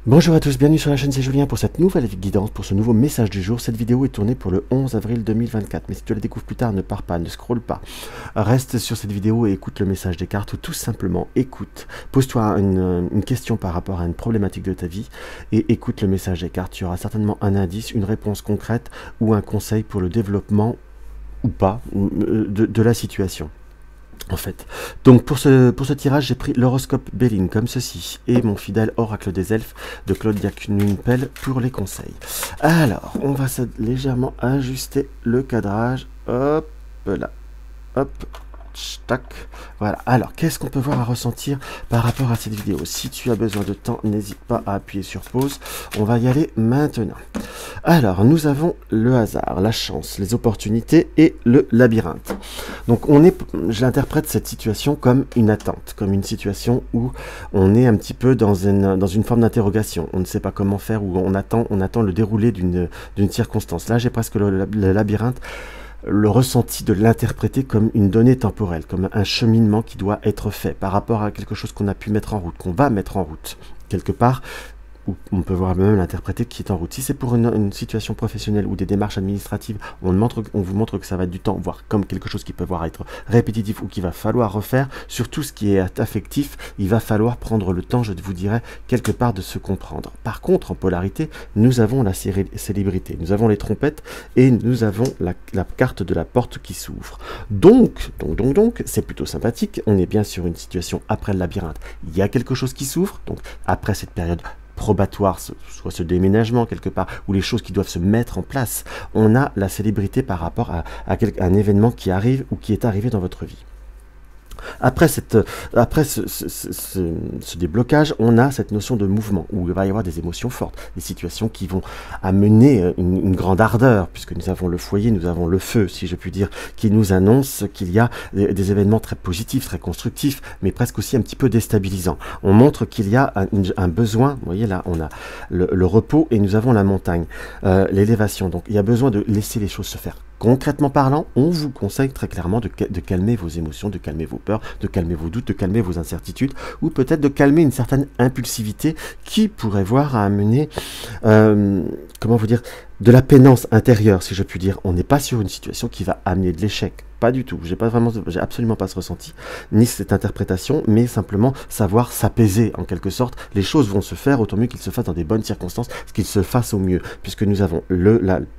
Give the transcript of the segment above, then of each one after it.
Bonjour à tous, bienvenue sur la chaîne, c'est Julien pour cette nouvelle guidance, pour ce nouveau message du jour. Cette vidéo est tournée pour le 11 avril 2024, mais si tu la découvres plus tard, ne pars pas, ne scrolle pas. Reste sur cette vidéo et écoute le message des cartes, ou tout simplement écoute. Pose-toi une question par rapport à une problématique de ta vie et écoute le message des cartes. Tu auras certainement un indice, une réponse concrète ou un conseil pour le développement ou pas de la situation. En fait, donc pour ce tirage, j'ai pris l'horoscope Béline comme ceci et mon fidèle oracle des elfes de Claudia Kununpel pour les conseils. Alors, on va légèrement ajuster le cadrage. Hop là, hop, tac. Voilà. Alors, qu'est-ce qu'on peut voir à ressentir par rapport à cette vidéo? Si tu as besoin de temps, n'hésite pas à appuyer sur pause. On va y aller maintenant. Alors, nous avons le hasard, la chance, les opportunités et le labyrinthe. Donc, j'interprète cette situation comme une attente, comme une situation où on est un petit peu dans une forme d'interrogation. On ne sait pas comment faire, ou on attend le déroulé d'une circonstance. Là, j'ai presque le labyrinthe, le ressenti de l'interpréter comme une donnée temporelle, comme un cheminement qui doit être fait par rapport à quelque chose qu'on a pu mettre en route, qu'on va mettre en route, quelque part. Ou on peut voir même l'interpréter qui est en route. Si c'est pour une situation professionnelle ou des démarches administratives, on vous montre que ça va être du temps, voire comme quelque chose qui peut voir être répétitif ou qu'il va falloir refaire. Sur tout ce qui est affectif, il va falloir prendre le temps, je vous dirais, quelque part de se comprendre. Par contre, en polarité, nous avons la célébrité, nous avons les trompettes et nous avons la carte de la porte qui s'ouvre. Donc, c'est plutôt sympathique. On est bien sur une situation après le labyrinthe. Il y a quelque chose qui s'ouvre, donc après cette période probatoire, soit ce déménagement quelque part, ou les choses qui doivent se mettre en place, on a la célébrité par rapport à un événement qui arrive ou qui est arrivé dans votre vie. Après ce déblocage, on a cette notion de mouvement, où il va y avoir des émotions fortes, des situations qui vont amener une grande ardeur, puisque nous avons le foyer, nous avons le feu, si je puis dire, qui nous annonce qu'il y a des événements très positifs, très constructifs, mais presque aussi un petit peu déstabilisants. On montre qu'il y a un besoin, vous voyez là, on a le repos et nous avons la montagne, l'élévation. Donc il y a besoin de laisser les choses se faire. Concrètement parlant, on vous conseille très clairement de calmer vos émotions, de calmer vos peurs, de calmer vos doutes, de calmer vos incertitudes, ou peut-être de calmer une certaine impulsivité qui pourrait voir à amener, comment vous dire, de la pénance intérieure, si je puis dire. On n'est pas sur une situation qui va amener de l'échec. Pas du tout. J'ai absolument pas ce ressenti, ni cette interprétation, mais simplement savoir s'apaiser en quelque sorte. Les choses vont se faire, autant mieux qu'ils se fassent dans des bonnes circonstances, qu'ils se fassent au mieux, puisque nous avons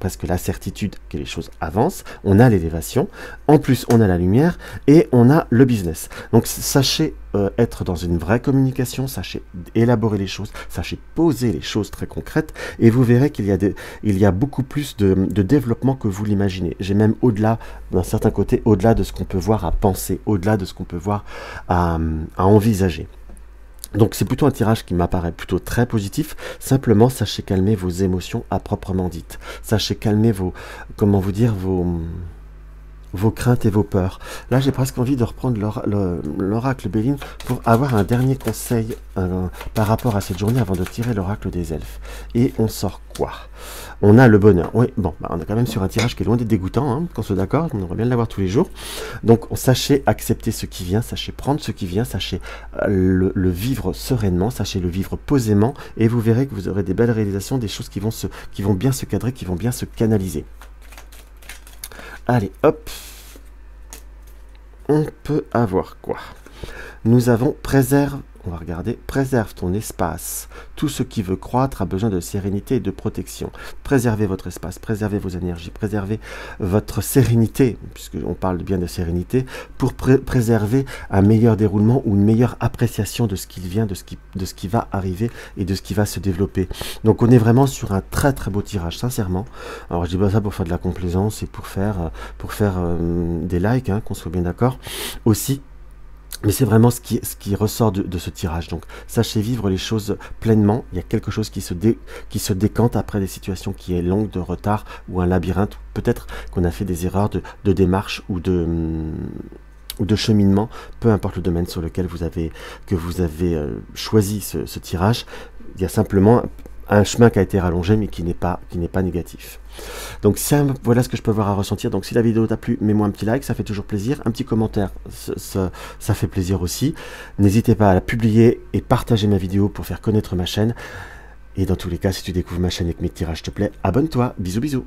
presque la certitude que les choses avancent, on a l'élévation, en plus on a la lumière et on a le business. Donc sachez être dans une vraie communication, sachez élaborer les choses, sachez poser les choses très concrètes, et vous verrez qu'il y a beaucoup plus de développement que vous l'imaginez. J'ai même au-delà, d'un certain côté, au-delà de ce qu'on peut voir à penser, au-delà de ce qu'on peut voir à envisager. Donc c'est plutôt un tirage qui m'apparaît plutôt très positif. Simplement, sachez calmer vos émotions à proprement dites. Sachez calmer comment vous dire, vos craintes et vos peurs. Là, j'ai presque envie de reprendre l'oracle Béline pour avoir un dernier conseil par rapport à cette journée avant de tirer l'oracle des elfes. Et on sort quoi? On a le bonheur. Oui, bon, on est quand même sur un tirage qui est loin d'être dégoûtant, hein, qu'on soit d'accord, on aimerait bien l'avoir tous les jours. Donc, sachez accepter ce qui vient, sachez prendre ce qui vient, sachez le vivre sereinement, sachez le vivre posément, et vous verrez que vous aurez des belles réalisations, des choses qui vont bien se cadrer, qui vont bien se canaliser. Allez, hop, on peut avoir quoi? Nous avons préserve, on va regarder, préserve ton espace. Tout ce qui veut croître a besoin de sérénité et de protection. Préservez votre espace, préservez vos énergies, préservez votre sérénité, puisqu'on parle bien de sérénité, pour préserver un meilleur déroulement ou une meilleure appréciation de ce qui vient, de ce qui va arriver et de ce qui va se développer. Donc on est vraiment sur un très très beau tirage, sincèrement. Alors je dis pas ça pour faire de la complaisance et pour faire des likes, hein, qu'on soit bien d'accord aussi. Mais c'est vraiment ce qui ressort de ce tirage. Donc, sachez vivre les choses pleinement. Il y a quelque chose qui se décante après des situations qui est longue, de retard, ou un labyrinthe. Peut-être qu'on a fait des erreurs de démarche ou de cheminement, peu importe le domaine sur lequel vous avez choisi ce tirage. Il y a simplement un chemin qui a été rallongé, mais qui n'est pas négatif. Donc voilà ce que je peux avoir à ressentir. Donc si la vidéo t'a plu, mets-moi un petit like, ça fait toujours plaisir. Un petit commentaire, ça fait plaisir aussi. N'hésitez pas à la publier et partager ma vidéo pour faire connaître ma chaîne. Et dans tous les cas, si tu découvres ma chaîne et que mes tirages te plaît, abonne-toi. Bisous bisous.